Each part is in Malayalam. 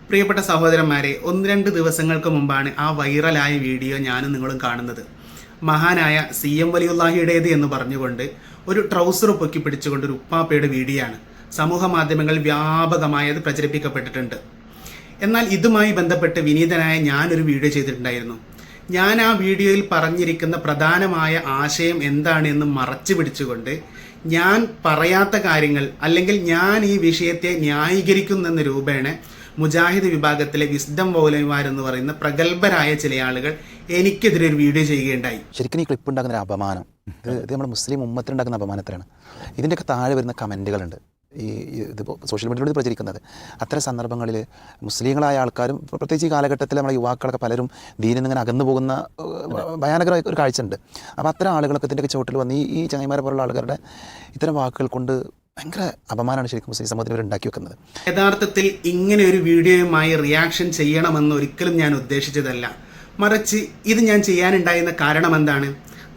പ്രിയപ്പെട്ട സഹോദരന്മാരെ, 1-2 ദിവസങ്ങൾക്ക് മുമ്പാണ് ആ വൈറലായ വീഡിയോ ഞാനും നിങ്ങളും കാണുന്നത്. മഹാനായ CM വലിയുള്ളാഹിയുടേത് എന്ന് പറഞ്ഞുകൊണ്ട് ഒരു ട്രൗസർ പൊക്കി പിടിച്ചുകൊണ്ട് ഒരു ഉപ്പാപ്പയുടെ വീഡിയോ ആണ് സമൂഹ മാധ്യമങ്ങളിൽ വ്യാപകമായി അത് പ്രചരിപ്പിക്കപ്പെട്ടിട്ടുണ്ട്. എന്നാൽ ഇതുമായി ബന്ധപ്പെട്ട് വിനീതനായ ഞാനൊരു വീഡിയോ ചെയ്തിട്ടുണ്ടായിരുന്നു. ഞാൻ ആ വീഡിയോയിൽ പറഞ്ഞിരിക്കുന്ന പ്രധാനമായ ആശയം എന്താണ് എന്ന് മറച്ചു പിടിച്ചുകൊണ്ട് ഞാൻ പറയാത്ത കാര്യങ്ങൾ അല്ലെങ്കിൽ ഞാൻ ഈ വിഷയത്തെ ന്യായീകരിക്കുന്നെന്ന രൂപേണ മുജാഹിദ് വിഭാഗത്തിലെ വിസ്ഡം മൗലവിമാരെന്ന് പറയുന്ന പ്രഗത്ഭരായ ചില ആളുകൾ എനിക്കെതിരെ ഒരു വീഡിയോ ചെയ്യുകയുണ്ടായി. ശരിക്കും ഈ ക്ലിപ്പ് ഉണ്ടാക്കുന്ന ഒരു അപമാനം, ഇത് നമ്മുടെ മുസ്ലിം ഉമ്മത്തിനുണ്ടാക്കുന്ന അപമാനത്തിലാണ്. ഇതിൻ്റെയൊക്കെ താഴെ വരുന്ന കമൻറ്റുകളുണ്ട്. ഇതിപ്പോൾ സോഷ്യൽ മീഡിയയിലൂടെ പ്രചരിക്കുന്നത് അത്തരം സന്ദർഭങ്ങളിൽ മുസ്ലിങ്ങളായ ആൾക്കാരും പ്രത്യേകിച്ച് ഈ കാലഘട്ടത്തിൽ നമ്മുടെ യുവാക്കളൊക്കെ പലരും ദീനിൽ നിന്ന് ഇങ്ങനെ അകന്നു പോകുന്ന ഭയാനകരമായ ഒരു കാഴ്ച ഉണ്ട്. അപ്പോൾ അത്തരം ആളുകളൊക്കെ ഇതിൻ്റെയൊക്കെ ചുവട്ടിൽ വന്ന് ഈ ചങ്ങായിമാരെ പോലുള്ള ആളുകളുടെ ഇത്തരം വാക്കുകൾ കൊണ്ട് ഭയങ്കര അപമാനമാണ് ശരിക്കും മുസ്ലിം സമൂഹത്തിൽ ഇവർ ഉണ്ടാക്കി വെക്കുന്നത്. യഥാർത്ഥത്തിൽ ഇങ്ങനെ ഒരു വീഡിയോയുമായി റിയാക്ഷൻ ചെയ്യണമെന്ന് ഒരിക്കലും ഞാൻ ഉദ്ദേശിച്ചതല്ല. മറിച്ച് ഇത് ഞാൻ ചെയ്യാനുണ്ടായിരുന്ന കാരണം എന്താണ്?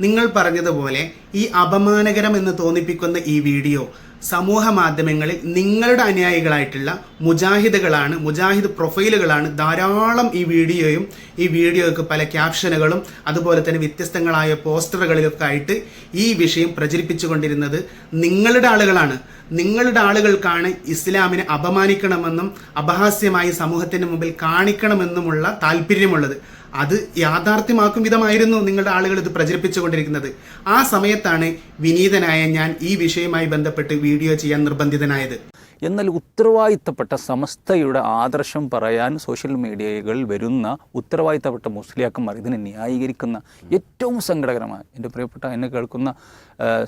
നിങ്ങൾ പറഞ്ഞതുപോലെ ഈ അപമാനകരം എന്ന് തോന്നിപ്പിക്കുന്ന ഈ വീഡിയോ സമൂഹ മാധ്യമങ്ങളിൽ നിങ്ങളുടെ അനുയായികളായിട്ടുള്ള മുജാഹിദുകളാണ്, മുജാഹിദ് പ്രൊഫൈലുകളാണ് ധാരാളം ഈ വീഡിയോയും ഈ വീഡിയോയ്ക്ക് പല ക്യാപ്ഷനുകളും അതുപോലെ തന്നെ വ്യത്യസ്തങ്ങളായ പോസ്റ്ററുകളിലൊക്കെ ആയിട്ട് ഈ വിഷയം പ്രചരിപ്പിച്ചുകൊണ്ടിരുന്നത് നിങ്ങളുടെ ആളുകളാണ്. നിങ്ങളുടെ ആളുകൾക്കാണ് ഇസ്ലാമിനെ അപമാനിക്കണമെന്നും അപഹാസ്യമായി സമൂഹത്തിന് മുമ്പിൽ കാണിക്കണമെന്നുമുള്ള താല്പര്യമുള്ളത്. അത് യാഥാർത്ഥ്യമാക്കും വിധമായിരുന്നു നിങ്ങളുടെ ആളുകൾ ഇത് പ്രചരിപ്പിച്ചുകൊണ്ടിരിക്കുന്നത്. ആ സമയത്താണ് വിനീതനായ ഞാൻ ഈ വിഷയവുമായി ബന്ധപ്പെട്ട് വീഡിയോ ചെയ്യാൻ നിർബന്ധിതനായത്. എന്നാൽ ഉത്തരവാദിത്തപ്പെട്ട സമസ്തയുടെ ആദർശം പറയാൻ സോഷ്യൽ മീഡിയകളിൽ വരുന്ന ഉത്തരവാദിത്തപ്പെട്ട മുസ്ലിയാക്കന്മാർ ഇതിനെ ന്യായീകരിക്കുന്ന ഏറ്റവും സങ്കടകരമായ, എൻ്റെ പ്രിയപ്പെട്ട എന്നെ കേൾക്കുന്ന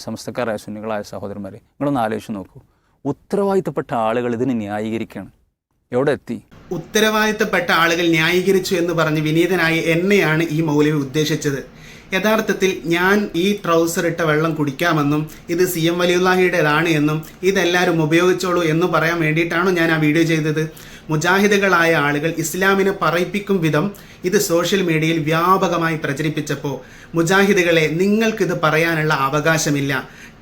സമസ്തക്കാരായ സുന്നികളായ സഹോദരന്മാരെ, നിങ്ങളൊന്ന് ആലോചിച്ച് നോക്കൂ. ഉത്തരവാദിത്തപ്പെട്ട ആളുകൾ ഇതിനെ ന്യായീകരിക്കുകയാണ്. എവിടെ എത്തി? ഉത്തരവാദിത്തപ്പെട്ട ആളുകൾ ന്യായീകരിച്ചു എന്ന് പറഞ്ഞ് വിനീതനായ എന്നെയാണ് ഈ മൗലവി ഉദ്ദേശിച്ചത്. യഥാർത്ഥത്തിൽ ഞാൻ ഈ ട്രൗസർ ഇട്ട വെള്ളം കുടിക്കാമെന്നും ഇത് CM വലിയുള്ളാഹിയുടേതാണ് എന്നും ഇതെല്ലാവരും ഉപയോഗിച്ചോളൂ എന്ന് പറയാൻ വേണ്ടിയിട്ടാണോ ഞാൻ ആ വീഡിയോ ചെയ്തത്? മുജാഹിദുകളായ ആളുകൾ ഇസ്ലാമിനെ പറയിപ്പിക്കും വിധം ഇത് സോഷ്യൽ മീഡിയയിൽ വ്യാപകമായി പ്രചരിപ്പിച്ചപ്പോൾ മുജാഹിദുകളെ, നിങ്ങൾക്കിത് പറയാനുള്ള അവകാശമില്ല.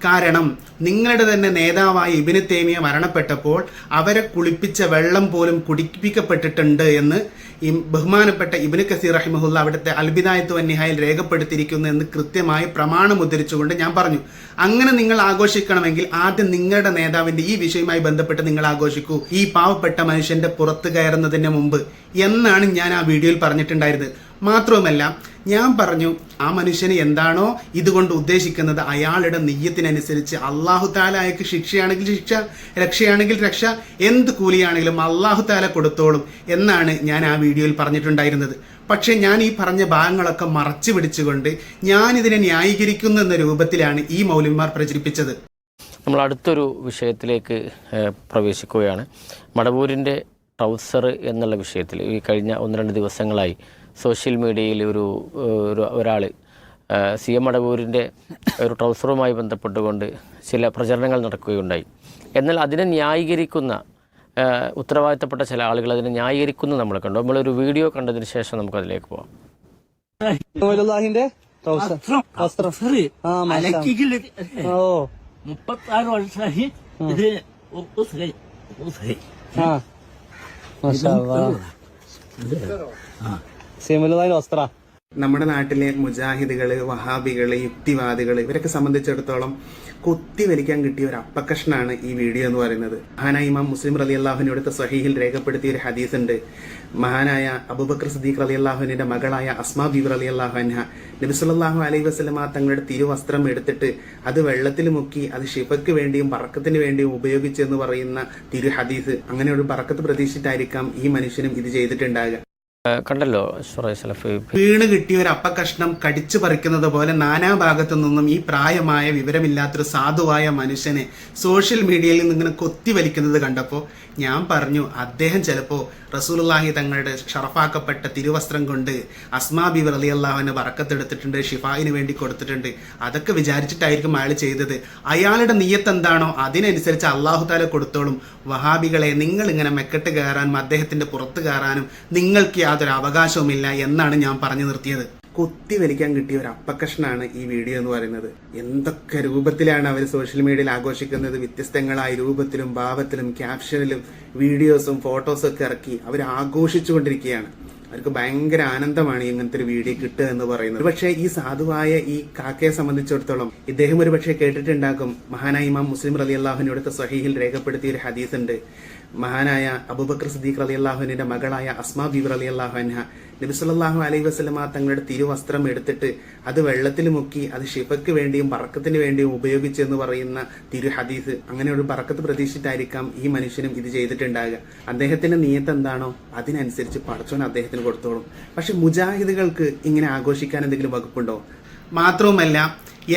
കാരണം നിങ്ങളുടെ തന്നെ നേതാവായ ഇബ്നു തൈമിയ മരണപ്പെട്ടപ്പോൾ അവരെ കുളിപ്പിച്ച വെള്ളം പോലും കുടിപ്പിക്കപ്പെട്ടിട്ടുണ്ട് എന്ന് ഈ ബഹുമാനപ്പെട്ട ഇബ്നു കസീർ റഹിമഹുല്ല അവിടുത്തെ അൽബിദായത്തു വന്നിഹായിൽ രേഖപ്പെടുത്തിയിരിക്കുന്നു എന്ന് കൃത്യമായി പ്രമാണം ഉദ്ധരിച്ചുകൊണ്ട് ഞാൻ പറഞ്ഞു, അങ്ങനെ നിങ്ങൾ ആഘോഷിക്കണമെങ്കിൽ ആദ്യം നിങ്ങളുടെ നേതാവിൻ്റെ ഈ വിഷയവുമായി ബന്ധപ്പെട്ട് നിങ്ങൾ ആഘോഷിക്കൂ, ഈ പാവപ്പെട്ട മനുഷ്യൻ്റെ പുറത്ത് കയറുന്നതിന് മുമ്പ് എന്നാണ് ഞാൻ ആ വീഡിയോയിൽ പറഞ്ഞിട്ടുണ്ടായിരുന്നത്. മാത്രവുമല്ല, ഞാൻ പറഞ്ഞു ആ മനുഷ്യന് എന്താണോ ഇതുകൊണ്ട് ഉദ്ദേശിക്കുന്നത് അയാളുടെ നിയ്യത്തിനനുസരിച്ച് അള്ളാഹു താല അയാൾക്ക് ശിക്ഷയാണെങ്കിൽ ശിക്ഷ, രക്ഷയാണെങ്കിൽ രക്ഷ, എന്ത് കൂലിയാണെങ്കിലും അള്ളാഹു താല കൊടുത്തോളും എന്നാണ് ഞാൻ ആ വീഡിയോയിൽ പറഞ്ഞിട്ടുണ്ടായിരുന്നത്. പക്ഷേ ഞാൻ ഈ പറഞ്ഞ ഭാഗങ്ങളൊക്കെ മറച്ചു പിടിച്ചുകൊണ്ട് ഞാനിതിനെ ന്യായീകരിക്കുന്നു എന്ന രൂപത്തിലാണ് ഈ മൗലവിമാർ പ്രചരിപ്പിച്ചത്. നമ്മൾ അടുത്തൊരു വിഷയത്തിലേക്ക് പ്രവേശിക്കുകയാണ്. മടവൂരിൻ്റെ ട്രൗസർ എന്നുള്ള വിഷയത്തിൽ ഈ കഴിഞ്ഞ 1-2 ദിവസങ്ങളായി സോഷ്യൽ മീഡിയയിൽ ഒരാൾ CM മടവൂരിൻ്റെ ഒരു ട്രൗസറുമായി ബന്ധപ്പെട്ടുകൊണ്ട് ചില പ്രചരണങ്ങൾ നടക്കുകയുണ്ടായി. എന്നാൽ അതിനെ ന്യായീകരിക്കുന്ന ഉത്തരവാദിത്തപ്പെട്ട ചില ആളുകൾ അതിനെ ന്യായീകരിക്കുന്നു നമ്മൾ കണ്ടു. നമ്മളൊരു വീഡിയോ കണ്ടതിന് ശേഷം നമുക്കതിലേക്ക് പോവാം. നമ്മുടെ നാട്ടിലെ മുജാഹിദുകള്, വഹാബികള്, യുക്തിവാദികള് ഇവരൊക്കെ സംബന്ധിച്ചിടത്തോളം കൊത്തി വലിക്കാൻ കിട്ടിയ ഒരു അപ്പക്കഷ്ണാണ് ഈ വീഡിയോ എന്ന് പറയുന്നത്. മഹാനായ ഇമാം മുസ്ലിം റളിയല്ലാഹുവിന്റെ സ്വഹീഹിൽ രേഖപ്പെടുത്തിയ ഒരു ഹദീസ് ഉണ്ട്. മഹാനായ അബൂബക്കർ സിദ്ദീഖ് റളിയല്ലാഹുവിന്റെ മകളായ അസ്മാ ബീബി റളിയല്ലാഹു അൻഹ നബി സല്ലല്ലാഹു അലൈഹി വസല്ലമ തങ്ങളുടെ തിരുവസ്ത്രം എടുത്തിട്ട് അത് വെള്ളത്തിൽ മുക്കി അത് ശിഫയ്ക്ക് വേണ്ടിയും ബറക്കത്തിന് വേണ്ടിയും ഉപയോഗിച്ചു എന്ന് പറയുന്ന തിരു ഹദീസ്. അങ്ങനെ ഒരു ബറക്കത്ത് പ്രതീക്ഷിച്ചിട്ടായിരിക്കാം ഈ മനുഷ്യനും ഇത് ചെയ്തിട്ടുണ്ടാകുക. കണ്ടല്ലോ, വീണ് കിട്ടിയ ഒരു അപ്പക്കഷ്ണം കടിച്ചു പറിക്കുന്നത് പോലെ നാനാഭാഗത്തു നിന്നും ഈ പ്രായമായ വിവരമില്ലാത്തൊരു സാധുവായ മനുഷ്യനെ സോഷ്യൽ മീഡിയയിൽ നിന്ന് ഇങ്ങനെ കൊത്തി വലിക്കുന്നത് കണ്ടപ്പോൾ ഞാൻ പറഞ്ഞു, അദ്ദേഹം ചിലപ്പോൾ റസൂലുള്ളാഹി തങ്ങളുടെ ഷറഫാക്കപ്പെട്ട തിരുവസ്ത്രം കൊണ്ട് അസ്മാ ബീബി റളിയല്ലാഹുവിന് ബറക്കത്തെടുത്തിട്ടുണ്ട്, ഷിഫായിന് വേണ്ടി കൊടുത്തിട്ടുണ്ട്. അതൊക്കെ വിചാരിച്ചിട്ടായിരിക്കും അയാൾ ചെയ്തത്. അയാളുടെ നിയ്യത്ത് എന്താണോ അതിനനുസരിച്ച് അള്ളാഹു താല കൊടുത്തോളും. വഹാബികളെ, നിങ്ങൾ ഇങ്ങനെ മെക്കെട്ട് കയറാനും അദ്ദേഹത്തിന്റെ പുറത്ത് കയറാനും നിങ്ങൾക്ക് യാതൊരു അവകാശവുമില്ല എന്നാണ് ഞാൻ പറഞ്ഞു നിർത്തിയത്. കൊത്തി വലിക്കാൻ കിട്ടിയ ഒരു അപ്പക്കഷ്ണാണ് ഈ വീഡിയോ എന്ന് പറയുന്നത്. എന്തൊക്കെ രൂപത്തിലാണ് അവർ സോഷ്യൽ മീഡിയയിൽ ആഘോഷിക്കുന്നത്. വ്യത്യസ്തങ്ങളായ രൂപത്തിലും ഭാവത്തിലും ക്യാപ്ഷനിലും വീഡിയോസും ഫോട്ടോസും ഒക്കെ ഇറക്കി അവർ ആഘോഷിച്ചുകൊണ്ടിരിക്കുകയാണ്. അവർക്ക് ഭയങ്കര ആനന്ദമാണ് ഇങ്ങനത്തെ ഒരു വീഡിയോ കിട്ടുക എന്ന് പറയുന്നത്. പക്ഷേ ഈ സാധുവായ ഈ കാക്കയെ സംബന്ധിച്ചിടത്തോളം ഇദ്ദേഹം ഒരു പക്ഷേ കേട്ടിട്ടുണ്ടാകും. മഹാനായ ഇമാം മുസ്ലിം റളിയല്ലാഹുവിന്റെ സ്വഹീഹിൽ രേഖപ്പെടുത്തിയ ഒരു ഹദീസ് ഉണ്ട്. മഹാനായ അബൂബക്കർ സിദ്ദീഖ് റളിയല്ലാഹുവിന്റെ മകളായ അസ്മാ ബീബി റളിയല്ലാഹു അൻഹ നബി സല്ലല്ലാഹു അലൈഹി വസല്ലമ തങ്ങളുടെ തിരുവസ്ത്രം എടുത്തിട്ട് അത് വെള്ളത്തിൽ മുക്കി അത് ശിഫയ്ക്ക് വേണ്ടിയും ബറക്കത്തിന് വേണ്ടിയും ഉപയോഗിച്ചു എന്ന് പറയുന്ന തിരു ഹദീസ്. അങ്ങനെ ഒരു ബറക്കത്ത് പ്രതീക്ഷിച്ചിട്ടായിരിക്കാം ഈ മനുഷ്യനും ഇത് ചെയ്തിട്ടുണ്ടാകുക. അദ്ദേഹത്തിന്റെ നിയത്ത് എന്താണോ അതിനനുസരിച്ച് പടച്ചോൻ അദ്ദേഹത്തിന് കൊടുത്തോളും. പക്ഷെ മുജാഹിദുകൾക്ക് ഇങ്ങനെ ആഘോഷിക്കാൻ എന്തെങ്കിലും വകുപ്പുണ്ടോ? മാത്രവുമല്ല,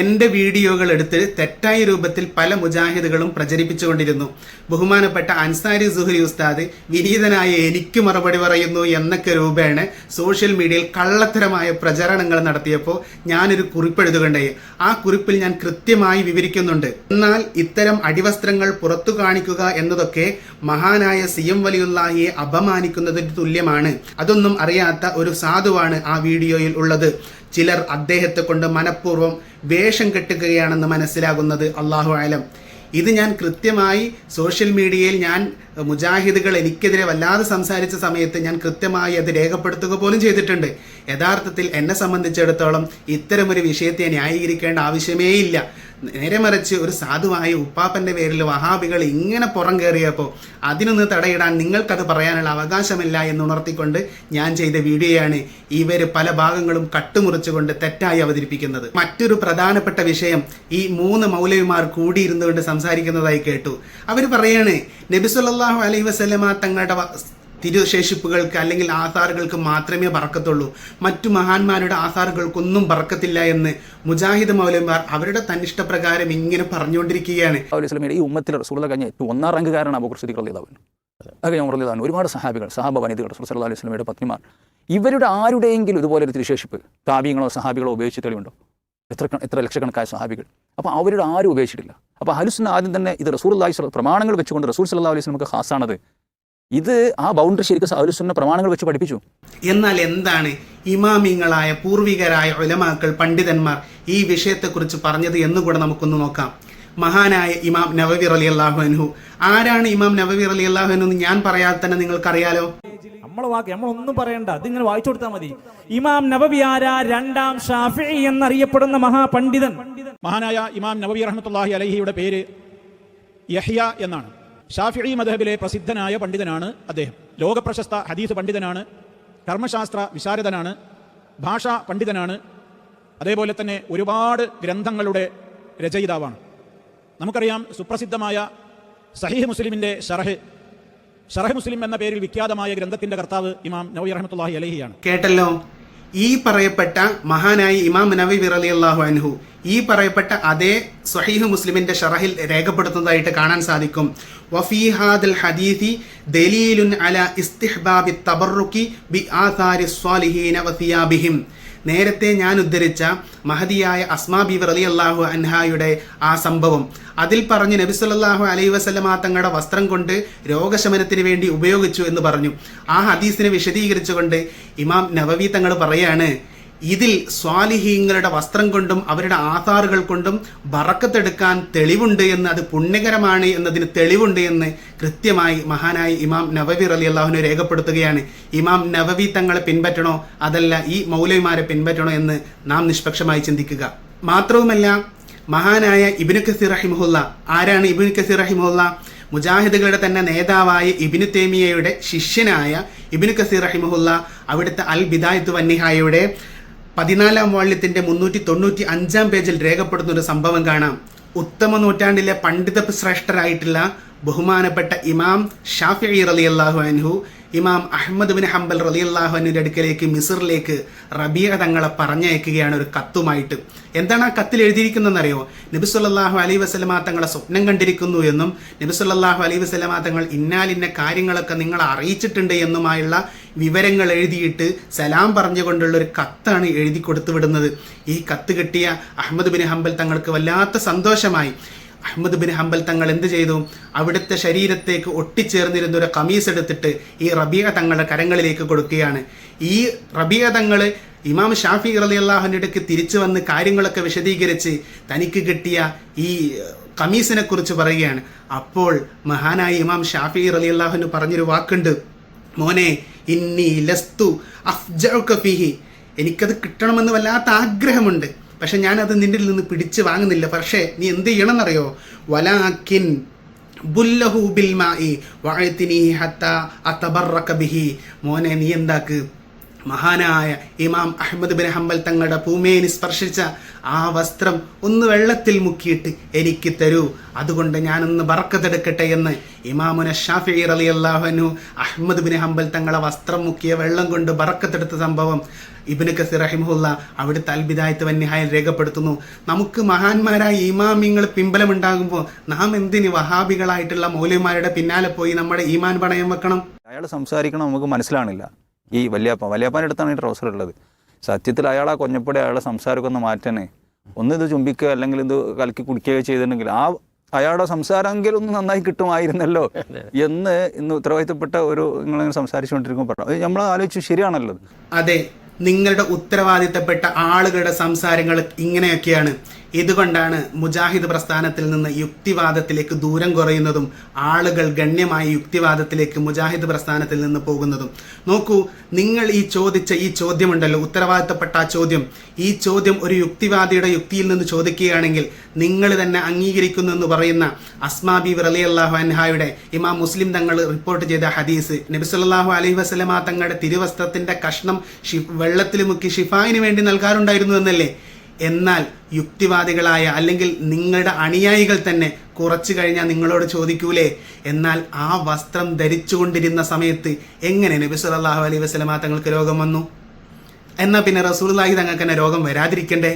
എൻ്റെ വീഡിയോകൾ എടുത്ത് തെറ്റായ രൂപത്തിൽ പല മുജാഹിദുകളും പ്രചരിപ്പിച്ചുകൊണ്ടിരുന്നു. ബഹുമാനപ്പെട്ട അൻസാരി സുഹരി ഉസ്താദ് വിനീതനായ എനിക്ക് മറുപടി പറയുന്നു എന്നൊക്കെ രൂപേണ സോഷ്യൽ മീഡിയയിൽ കള്ളത്തരമായ പ്രചരണങ്ങൾ നടത്തിയപ്പോൾ ഞാനൊരു കുറിപ്പെഴുതുകണ്ടായി. ആ കുറിപ്പിൽ ഞാൻ കൃത്യമായി വിവരിക്കുന്നുണ്ട്. എന്നാൽ ഇത്തരം അടിവസ്ത്രങ്ങൾ പുറത്തു കാണിക്കുക എന്നതൊക്കെ മഹാനായ സിയം വലിയുല്ലാഹിയെ അപമാനിക്കുന്നതിന് തുല്യമാണ്. അതൊന്നും അറിയാത്ത ഒരു സാധുവാണ് ആ വീഡിയോയിൽ ഉള്ളത്. ചിലർ അദ്ദേഹത്തെ കൊണ്ട് മനഃപൂർവ്വം വേഷം കെട്ടുകയാണെന്ന് മനസ്സിലാകുന്നത് അല്ലാഹു അലം. ഇത് ഞാൻ കൃത്യമായി സോഷ്യൽ മീഡിയയിൽ ഞാൻ മുജാഹിദുകൾ എനിക്കെതിരെ വല്ലാതെ സംസാരിച്ച സമയത്ത് ഞാൻ കൃത്യമായി അത് രേഖപ്പെടുത്തുക പോലും ചെയ്തിട്ടുണ്ട്. യഥാർത്ഥത്തിൽ എന്നെ സംബന്ധിച്ചിടത്തോളം ഇത്തരമൊരു വിഷയത്തെ ന്യായീകരിക്കേണ്ട ആവശ്യമേ ഇല്ല. നേരെ മറിച്ച് ഒരു സാധുവായ ഉപ്പാപ്പൻ്റെ പേരിൽ വഹാബികൾ ഇങ്ങനെ പുറം കയറിയപ്പോൾ അതിനൊന്ന് തടയിടാൻ നിങ്ങൾക്കത് പറയാനുള്ള അവകാശമില്ല എന്ന് ഉണർത്തിക്കൊണ്ട് ഞാൻ ചെയ്ത വീഡിയോയാണ് ഇവർ പല ഭാഗങ്ങളും കട്ടുമുറിച്ചുകൊണ്ട് തെറ്റായി അവതരിപ്പിക്കുന്നത്. മറ്റൊരു പ്രധാനപ്പെട്ട വിഷയം ഈ 3 മൗലവിമാർ കൂടിയിരുന്നുകൊണ്ട് സംസാരിക്കുന്നതായി കേട്ടു. അവർ പറയാണ് നബി സല്ലല്ലാഹു അലൈഹി വസല്ലമ തങ്ങളുടെ തിരുശേഷിപ്പുകൾക്ക് അല്ലെങ്കിൽ ആധാറുകൾക്ക് മാത്രമേ ബറക്കത്തുള്ളൂ, മറ്റു മഹാന്മാരുടെ ആധാറുകൾക്കൊന്നും ബറക്കത്തില്ല എന്ന് മുജാഹിദ് മൗലവിമാർ അവരുടെ തന്നിഷ്ടപ്രകാരം ഇങ്ങനെ പറഞ്ഞുകൊണ്ടിരിക്കുകയാണ്. ഈ ഉമ്മത്തിൽ റസൂലുള്ളാഹി കഴിഞ്ഞ ഏറ്റവും 1-ാം റാങ്കുകാരനാണ് അബൂബക്കർ സിദ്ദീഖ് റളിയല്ലാഹു അൻഹു. അത് കഴിഞ്ഞ ഉമർ റളിയല്ലാഹു അൻഹു, ഒരുപാട് സഹാബ വനിതകൾ റസൂൽ സല്ലല്ലാഹു അലൈഹി വസല്ലമയുടെ പത്നിമാർ, ഇവരുടെ ആരുടെയെങ്കിലും ഇതുപോലെ ഒരു തിരുശേഷിപ്പ് താബീങ്ങളോ സഹാബികളോ ഉപയോഗിച്ച് തെളിവുണ്ടോ? എത്ര ലക്ഷക്കണക്കായ സഹാബികൾ. അപ്പോൾ അവരുടെ ആരും ഉപയോഗിച്ചിട്ടില്ല. അപ്പോൾ അഹ്ലുസുന്ന ആദ്യം തന്നെ ഇത് റസൂലുള്ളാഹി പ്രമാണങ്ങൾ വെച്ചുകൊണ്ട് റസൂൽ സല്ലല്ലാഹു അലൈഹി വസല്ലമക്ക് ഖാസാണത്. ഇത് ആ ബൗണ്ടറി ശരിക്കും അഹ്ലുസുന്ന പ്രമാണങ്ങൾ വെച്ച് പഠിപ്പിച്ചു. എന്നാൽ എന്താണ് ഇമാമിങ്ങളായ പൂർവികരായ ഉലമാക്കൾ പണ്ഡിതന്മാർ ഈ വിഷയത്തെക്കുറിച്ച് പറഞ്ഞത് എന്നുകൂടെ നമുക്കൊന്ന് നോക്കാം. മഹാനായ ഇമാം നവവി റളിയല്ലാഹു അൻഹു. ആരാണ് ഇമാം നവവി റളിയല്ലാഹു അൻഹു എന്ന് ഞാൻ പറയാതെ തന്നെ നിങ്ങൾക്കറിയാലോ. നമ്മളൊന്നും പറയണ്ട, ഇതിങ്ങനെ വായിച്ചു കൊടുത്താൽ മതി. ഇമാം നവവി ആരാ? 2-ാം ഷാഫിഈ എന്നറിയപ്പെടുന്ന മഹാപണ്ഡിതൻ. മഹാനായ ഇമാം നവവി റഹ്മത്തുള്ളാഹി അലൈഹിയുടെ പേര് യഹ്യ എന്നാണ്. ഷാഫിഈ മദ്ഹബിലെ പ്രസിദ്ധനായ പണ്ഡിതനാണ് അദ്ദേഹം. ലോകപ്രശസ്ത ഹദീസ് പണ്ഡിതനാണ്, കർമ്മശാസ്ത്ര വിശാരദനാണ്, ഭാഷാ പണ്ഡിതനാണ്, അതേപോലെ തന്നെ ഒരുപാട് ഗ്രന്ഥങ്ങളുടെ രചയിതാവാണ്. നമുക്കറിയാം സുപ്രസിദ്ധമായ സഹീഹ് മുസ്ലിമിൻ്റെ ഷറഹ് മുസ്ലിം എന്ന പേരിൽ വിഖ്യാതമായ ഗ്രന്ഥത്തിന്റെ കർത്താവ് ഇമാം നവവി റഹ്മത്തുള്ളാഹി അലൈഹിയാണ്. കേട്ടല്ലോ, ഈ പറയപ്പെട്ട മഹാനായ ഇമാം നവവി റളിയല്ലാഹു അൻഹു ഈ പറയപ്പെട്ട അതേ സ്വഹീഹ് മുസ്ലിമിന്റെ ഷറഹിൽ രേഖപ്പെടുത്തുന്നതായിട്ട് കാണാൻ സാധിക്കും. വഫീ ഹാദൽ ഹദീസി ദലീലുൻ അലാ ഇസ്തിഹ്ബാബി തബറുക്കി ബി ആസാരി സ്വാലിഹീന വസിയാബിഹിം. നേരത്തെ ഞാൻ ഉദ്ധരിച്ച മഹദിയായ അസ്മാ ബീവി റളിയല്ലാഹു അൻഹായുടെ ആ സംഭവം, അതിൽ പറഞ്ഞു നബി സല്ലല്ലാഹു അലൈഹി വസല്ലമ തങ്ങളുടെ വസ്ത്രം കൊണ്ട് രോഗശമനത്തിന് വേണ്ടി ഉപയോഗിച്ചു എന്ന് പറഞ്ഞു. ആ ഹദീസിനെ വിശദീകരിച്ചുകൊണ്ട് ഇമാം നവവി തങ്ങൾ പറയാണ്, ഇതിൽ സ്വാലിഹീങ്ങളുടെ വസ്ത്രം കൊണ്ടും അവരുടെ ആധാറുകൾ കൊണ്ടും ബറക്കത്തെടുക്കാൻ തെളിവുണ്ട് എന്ന്, അത് പുണ്യകരമാണ് എന്നതിന് തെളിവുണ്ട് എന്ന് കൃത്യമായി മഹാനായ ഇമാം നവവി റളിയല്ലാഹു അൻഹു രേഖപ്പെടുത്തുകയാണ്. ഇമാം നവവി തങ്ങളെ പിൻപറ്റണോ അതല്ല ഈ മൗലവിമാരെ പിൻപറ്റണോ എന്ന് നാം നിഷ്പക്ഷമായി ചിന്തിക്കുക. മാത്രവുമല്ല, മഹാനായ ഇബ്നു കസീർ റഹിമഹുല്ല. ആരാണ് ഇബ്നു കസീർ റഹിമഹുല്ല? മുജാഹിദുകളുടെ തന്നെ നേതാവായ ഇബ്നു തൈമിയ്യയുടെ ശിഷ്യനായ ഇബ്നു കസീർ റഹിമഹുല്ല. അവിടുത്തെ അൽ ബിദായത്ത് വന്നിഹായയുടെ 14-ാം വാള്യത്തിന്റെ 395-ാം പേജിൽ രേഖപ്പെടുന്ന ഒരു സംഭവം കാണാം. ഉത്തമ നൂറ്റാണ്ടിലെ പണ്ഡിത ശ്രേഷ്ഠരായിട്ടുള്ള ബഹുമാനപ്പെട്ട ഇമാം ഷാഫിഈ റളിയല്ലാഹു അൻഹു ഇമാം അഹ്മദ് ബിൻ ഹംബൽ റളിയല്ലാഹു അൻഹുവിന്റെ അടുക്കലേക്ക് മിസ്റിലേക്ക് റബീഅ തങ്ങളെ പറഞ്ഞയക്കുകയാണ് ഒരു കത്തുമായിട്ട്. എന്താണ് ആ കത്തിൽ എഴുതിയിരിക്കുന്നതെന്നറിയോ? നബി സല്ലല്ലാഹു അലൈഹി വസല്ലമ തങ്ങളെ സ്വപ്നം കണ്ടിരിക്കുന്നു എന്നും നബി സല്ലല്ലാഹു അലൈഹി വസല്ലമ തങ്ങൾ ഇന്നാലിന്ന കാര്യങ്ങളൊക്കെ നിങ്ങളെ അറിയിച്ചിട്ടുണ്ട് എന്നുമായുള്ള വിവരങ്ങൾ എഴുതിയിട്ട് സലാം പറഞ്ഞുകൊണ്ടുള്ള ഒരു കത്താണ് എഴുതി കൊടുത്തു വിടുന്നത്. ഈ കത്ത് കിട്ടിയ അഹ്മദ് ബിൻ ഹംബൽ തങ്ങൾക്ക് വല്ലാത്ത സന്തോഷമായി. അഹ്മദ് ബിൻ ഹംബൽ തങ്ങൾ എന്ത് ചെയ്തു? അവിടുത്തെ ശരീരത്തേക്ക് ഒട്ടിച്ചേർന്നിരുന്ന ഒരു കമീസ് എടുത്തിട്ട് ഈ റബീഅ തങ്ങളുടെ കരങ്ങളിലേക്ക് കൊടുക്കുകയാണ്. ഈ റബീഅ തങ്ങൾ ഇമാം ഷാഫി റളിയല്ലാഹു അൻഹുവിന്റെ അടുക്ക് തിരിച്ചു വന്ന് കാര്യങ്ങളൊക്കെ വിശദീകരിച്ച് തനിക്ക് കിട്ടിയ ഈ കമീസിനെ കുറിച്ച് പറയുകയാണ്. അപ്പോൾ മഹാനായ ഇമാം ഷാഫി റളിയല്ലാഹു അൻഹു പറഞ്ഞൊരു വാക്കുണ്ട്, മോനെ ഇന്നി ലസ്തു അഫ്ജഉക ഫീഹി, എനിക്കത് കിട്ടണമെന്ന് വല്ലാത്ത ആഗ്രഹമുണ്ട്, പക്ഷെ ഞാനത് നിന്റെ നിന്ന് പിടിച്ച് വാങ്ങുന്നില്ല. പക്ഷേ നീ എന്ത് ചെയ്യണമെന്നറിയോ? വലാകിൻ ബുല്ലഹു ബിൽ മാഇ വഅതിനി ഹത്താ അതബറക ബിഹി, മോനെ നീ എന്താക്ക്, മഹാനായ ഇമാം അഹ്മദ് ബിൻ ഹംബൽ തങ്ങളുടെ പൂമേനി സ്പർശിച്ച ആ വസ്ത്രം ഒന്ന് വെള്ളത്തിൽ മുക്കിയിട്ട് എനിക്ക് തരൂ, അതുകൊണ്ട് ഞാനൊന്ന് ബറക്കത്തെടുക്കട്ടെ എന്ന് ഇമാമുന ഷാഫിഈ റളിയല്ലാഹു അൻഹു അഹ്മദ് ബിൻ ഹംബൽ തങ്ങളെ വസ്ത്രം മുക്കിയ വെള്ളം കൊണ്ട് ബറക്കത്തെടുത്ത സംഭവം ഇബ്നു കസീർ റഹിമഹുല്ല അവിടുത്തെ അൽ ബിദായത്ത് വന്നിഹായിൽ രേഖപ്പെടുത്തുന്നു. നമുക്ക് മഹാന്മാരായ ഇമാമിങ്ങൾ പിമ്പലമുണ്ടാകുമ്പോൾ നാം എന്തിന് വഹാബികളായിട്ടുള്ള മൗലവിമാരുടെ പിന്നാലെ പോയി നമ്മുടെ ഈമാൻ പണയം വെക്കണം? അയാൾ സംസാരിക്കണം നമുക്ക് മനസ്സിലാണില്ല. ഈ വലിയാപ്പാൻ്റെ അടുത്താണ് ഈ ട്രൗസർ ഉള്ളത്. സത്യത്തിൽ അയാൾ ആ കൊഞ്ഞപ്പടി അയാളുടെ സംസാരമൊക്കെ ഒന്ന് മാറ്റാനേ, ഒന്ന് ഇത് ചുംബിക്കുക അല്ലെങ്കിൽ ഇത് കലക്കി കുടിക്കുകയോ ചെയ്തിട്ടുണ്ടെങ്കിൽ ആ അയാളുടെ സംസാരമെങ്കിലും ഒന്ന് നന്നായി കിട്ടുമായിരുന്നല്ലോ എന്ന് ഇന്ന് ഉത്തരവാദിത്തപ്പെട്ട ഒരു നിങ്ങളിങ്ങനെ സംസാരിച്ചുകൊണ്ടിരിക്കുമ്പോൾ പറഞ്ഞു. നമ്മൾ ആലോചിച്ചു, ശരിയാണല്ലോ. അതെ, നിങ്ങളുടെ ഉത്തരവാദിത്തപ്പെട്ട ആളുകളുടെ സംസാരങ്ങൾ ഇങ്ങനെയൊക്കെയാണ്. ഇതുകൊണ്ടാണ് മുജാഹിദ് പ്രസ്ഥാനത്തിൽ നിന്ന് യുക്തിവാദത്തിലേക്ക് ദൂരം കുറയുന്നതും ആളുകൾ ഗണ്യമായ യുക്തിവാദത്തിലേക്ക് മുജാഹിദ് പ്രസ്ഥാനത്തിൽ നിന്ന് പോകുന്നതും. നോക്കൂ, നിങ്ങൾ ഈ ചോദിച്ച ഈ ചോദ്യമുണ്ടല്ലോ, ഉത്തരവാദിത്തപ്പെട്ട ആ ചോദ്യം, ഈ ചോദ്യം ഒരു യുക്തിവാദിയുടെ യുക്തിയിൽ നിന്ന് ചോദിക്കുകയാണെങ്കിൽ നിങ്ങൾ തന്നെ അംഗീകരിക്കുന്നു എന്ന് പറയുന്ന അസ്മാ ബീവി റളിയല്ലാഹു അൻഹായുടെ ഇമാം മുസ്ലിം തങ്ങൾ റിപ്പോർട്ട് ചെയ്ത ഹദീസ്, നബി സല്ലല്ലാഹു അലൈഹി വസല്ലമ തങ്ങളുടെ തിരുവസ്ത്രത്തിന്റെ കഷ്ണം വെള്ളത്തിൽ മുക്കി ഷിഫായിന് വേണ്ടി നൽകാറുണ്ടായിരുന്നു എന്നല്ലേ? എന്നാൽ യുക്തിവാദികളായ അല്ലെങ്കിൽ നിങ്ങളുടെ അനുയായികൾ തന്നെ കുറച്ചു കഴിഞ്ഞാൽ നിങ്ങളോട് ചോദിക്കൂലേ, എന്നാൽ ആ വസ്ത്രം ധരിച്ചുകൊണ്ടിരുന്ന സമയത്ത് എങ്ങനെ നബി സല്ലല്ലാഹു അലൈഹി വസല്ലമ തങ്ങൾക്ക് രോഗം വന്നു? എന്നാൽ പിന്നെ റസൂലുള്ളാഹി തങ്ങൾക്ക് തന്നെ രോഗം വരാതിരിക്കണ്ടേ?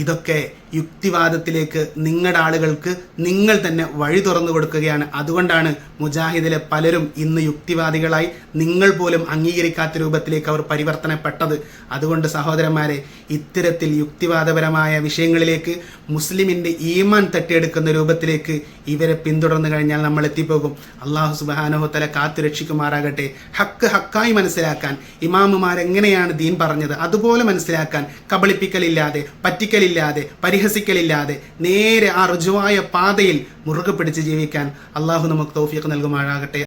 ഇതൊക്കെ യുക്തിവാദത്തിലേക്ക് നിങ്ങളുടെ ആളുകൾക്ക് നിങ്ങൾ തന്നെ വഴി തുറന്നു കൊടുക്കുകയാണ്. അതുകൊണ്ടാണ് മുജാഹിദിലെ പലരും ഇന്ന് യുക്തിവാദികളായി നിങ്ങൾ പോലും അംഗീകരിക്കാത്ത രൂപത്തിലേക്ക് അവർ പരിവർത്തനപ്പെട്ടത്. അതുകൊണ്ട് സഹോദരന്മാരെ, ഇത്തരത്തിൽ യുക്തിവാദപരമായ വിഷയങ്ങളിലേക്ക് മുസ്ലിമിൻ്റെ ഈമാൻ തട്ടിയെടുക്കുന്ന രൂപത്തിലേക്ക് ഇവരെ പിന്തുടർന്നു കഴിഞ്ഞാൽ നമ്മൾ എത്തിപ്പോകും. അള്ളാഹു സുബ്ഹാനഹു തആല കാത്തുരക്ഷിക്കുമാറാകട്ടെ. ഹക്ക് ഹക്കായി മനസ്സിലാക്കാൻ, ഇമാമുമാരെങ്ങനെയാണ് ദീൻ പറഞ്ഞത് അതുപോലെ മനസ്സിലാക്കാൻ, കബളിപ്പിക്കലില്ലാതെ, പറ്റിക്കലില്ലാതെ, പരിഹസിക്കലില്ലാതെ നേരെ ആ റുജുവായ പാതയിൽ മുറുകെ പിടിച്ച് ജീവിക്കാൻ അള്ളാഹു നമുക്ക് തൗഫീഖ് നൽകുമാറാകട്ടെ.